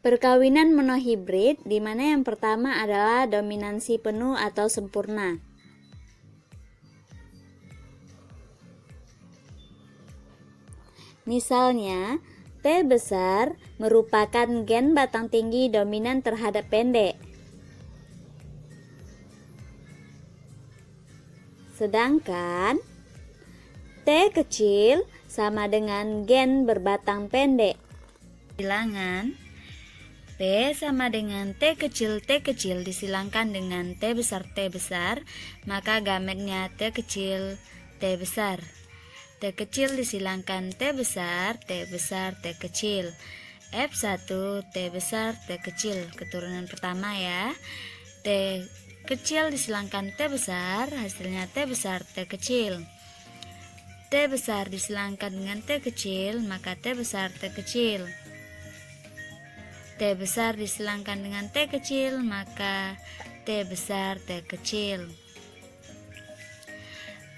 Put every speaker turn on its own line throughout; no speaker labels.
Perkawinan monohibrid, di mana yang pertama adalah dominansi penuh atau sempurna. Misalnya, T besar merupakan gen batang tinggi dominan terhadap pendek. Sedangkan T kecil sama dengan gen berbatang pendek. Bilangan P sama dengan T kecil disilangkan dengan T besar, maka gametnya T kecil, T besar. T kecil disilangkan T besar, T kecil. F1 T besar, T kecil, keturunan pertama ya. T kecil disilangkan T besar, hasilnya T besar, T kecil. T besar disilangkan dengan T kecil, maka T besar, T kecil. T besar disilangkan dengan T kecil, maka T besar, T kecil.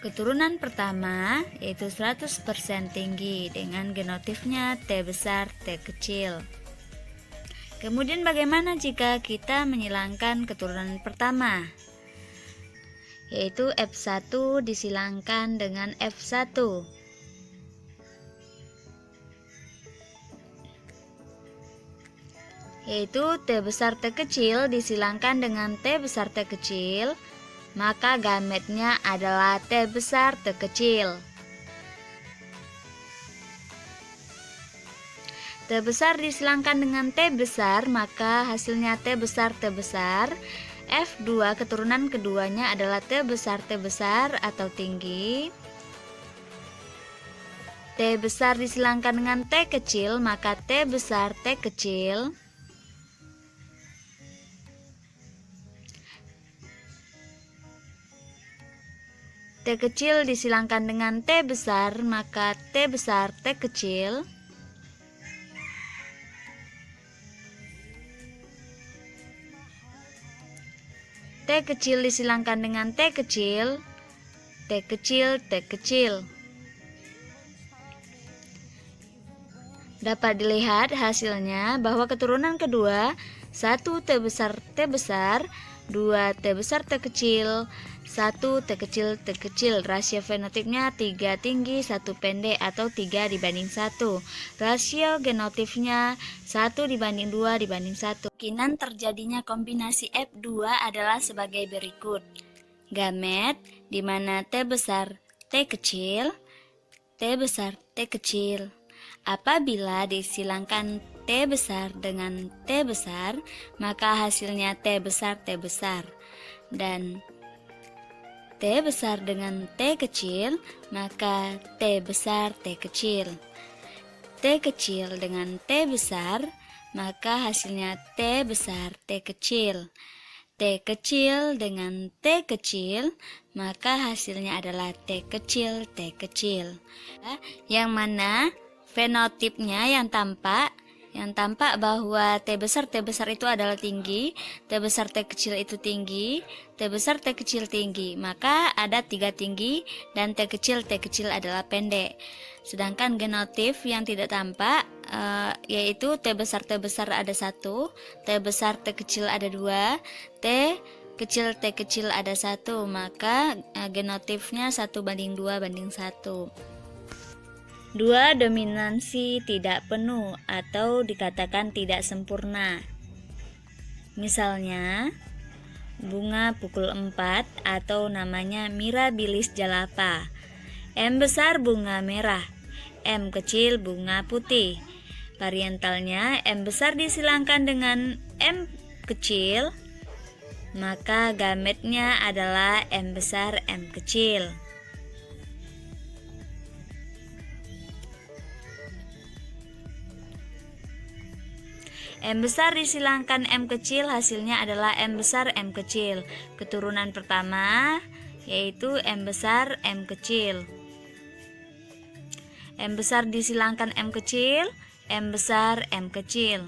Keturunan pertama yaitu 100% tinggi dengan genotifnya T besar, T kecil. Kemudian bagaimana jika kita menyilangkan keturunan pertama? Yaitu F1 disilangkan dengan F1. Yaitu T besar T kecil disilangkan dengan T besar T kecil, maka gametnya adalah T besar T kecil. T besar disilangkan dengan T besar, maka hasilnya T besar T besar. F2 keturunan keduanya adalah T besar atau tinggi. T besar disilangkan dengan T kecil, maka T besar T kecil. T kecil disilangkan dengan T besar, maka T besar T kecil. T kecil disilangkan dengan T kecil, T kecil, T kecil. Dapat dilihat hasilnya bahwa keturunan kedua 1 T besar, 2 T besar T kecil, 1 T kecil. Rasio fenotipnya 3 tinggi 1 pendek atau 3 dibanding 1. Rasio genotipnya 1 dibanding 2 dibanding 1. Kemungkinan terjadinya kombinasi F2 adalah sebagai berikut. Gamet di mana T besar T kecil, T besar T kecil. Apabila disilangkan T besar dengan T besar, maka hasilnya T besar dan T besar dengan T kecil, maka T besar T kecil. T kecil dengan T besar, maka hasilnya T besar T kecil. T kecil dengan T kecil, maka hasilnya adalah T kecil T kecil. Yang mana fenotipnya yang tampak bahwa T besar itu adalah tinggi, T besar T kecil itu tinggi, T besar T kecil tinggi, maka ada 3 tinggi dan T kecil adalah pendek. Sedangkan genotif yang tidak tampak yaitu T besar ada 1, T besar T kecil ada 2, T kecil ada 1, maka genotifnya 1:2:1. 2. Dominansi tidak penuh atau dikatakan tidak sempurna. Misalnya, bunga pukul 4 atau namanya Mirabilis jalapa. M besar bunga merah, M kecil bunga putih. Parientalnya M besar disilangkan dengan M kecil, maka gametnya adalah M besar M kecil. M besar disilangkan M kecil, hasilnya adalah M besar M kecil. Keturunan pertama yaitu M besar M kecil. M besar disilangkan M kecil, M besar M kecil.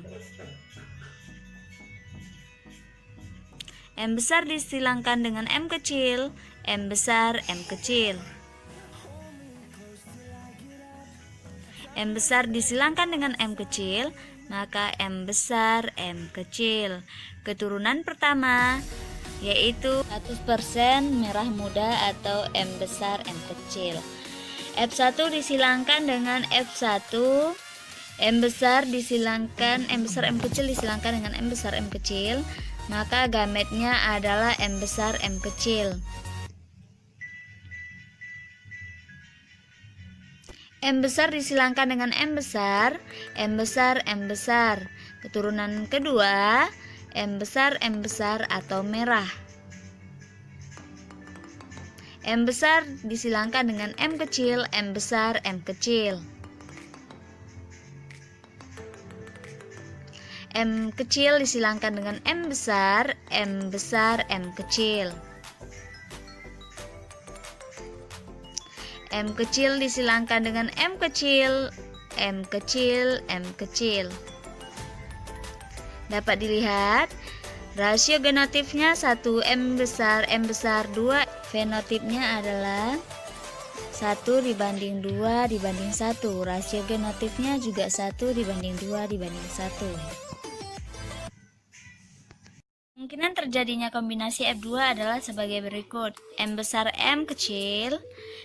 M besar disilangkan dengan M kecil, M besar M kecil. M besar disilangkan dengan M kecil, maka M besar, M kecil. Keturunan pertama yaitu 100% merah muda atau M besar, M kecil. F1 disilangkan dengan F1, M besar disilangkan, M besar, M kecil disilangkan dengan M besar, M kecil, maka gametnya adalah M besar, M kecil. M besar disilangkan dengan M besar, M besar, M besar. Keturunan kedua, M besar atau merah. M besar disilangkan dengan M kecil, M besar, M kecil. M kecil disilangkan dengan M besar, M besar, M kecil. M kecil disilangkan dengan M kecil, M kecil, M kecil. Dapat dilihat rasio genotipnya 1 M besar 2. Fenotipnya adalah 1:2:1. Rasio genotipnya juga 1:2:1. Kemungkinan terjadinya kombinasi F2 adalah sebagai berikut. M besar M kecil,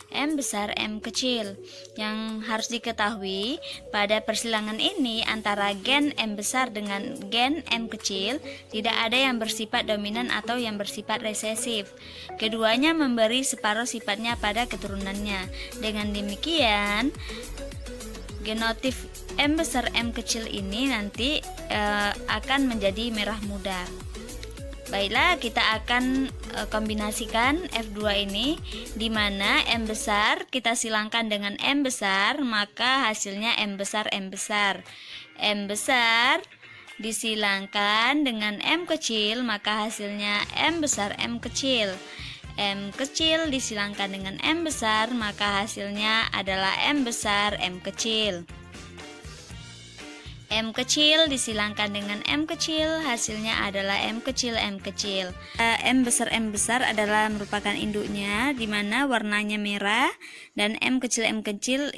M besar M kecil. Yang harus diketahui, pada persilangan ini antara gen M besar dengan gen M kecil tidak ada yang bersifat dominan atau yang bersifat resesif. Keduanya memberi separuh sifatnya pada keturunannya. Dengan demikian, genotip M besar M kecil ini nanti akan menjadi merah muda. Baiklah, kita akan kombinasikan F2 ini, di mana M besar kita silangkan dengan M besar, maka hasilnya M besar M besar. M besar disilangkan dengan M kecil, maka hasilnya M besar M kecil. M kecil disilangkan dengan M besar, maka hasilnya adalah M besar M kecil. M kecil disilangkan dengan M kecil, hasilnya adalah M kecil M kecil. M besar adalah merupakan induknya, di mana warnanya merah, dan M kecil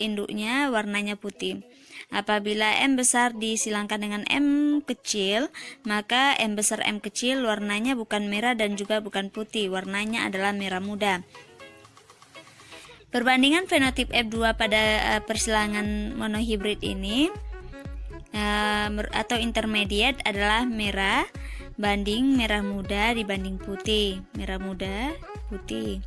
induknya warnanya putih. Apabila M besar disilangkan dengan M kecil, maka M besar M kecil warnanya bukan merah dan juga bukan putih, warnanya adalah merah muda. Perbandingan fenotip F2 pada persilangan monohibrid ini atau intermediate adalah merah banding merah muda dibanding putih, merah muda putih.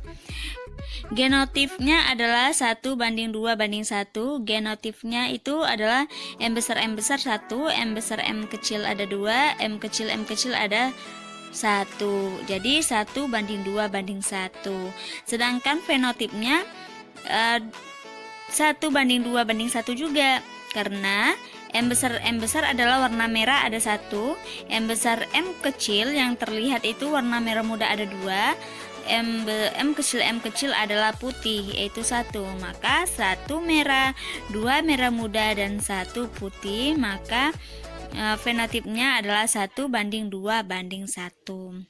Genotipnya adalah 1:2:1. Genotipnya itu adalah M besar 1, M besar M kecil ada 2, M kecil ada 1. Jadi 1:2:1. Sedangkan fenotipnya 1:2:1 juga, karena M besar adalah warna merah ada 1, M besar M kecil yang terlihat itu warna merah muda ada 2, M kecil adalah putih yaitu 1. Maka 1 merah, 2 merah muda, dan 1 putih, maka fenotipnya adalah 1:2:1.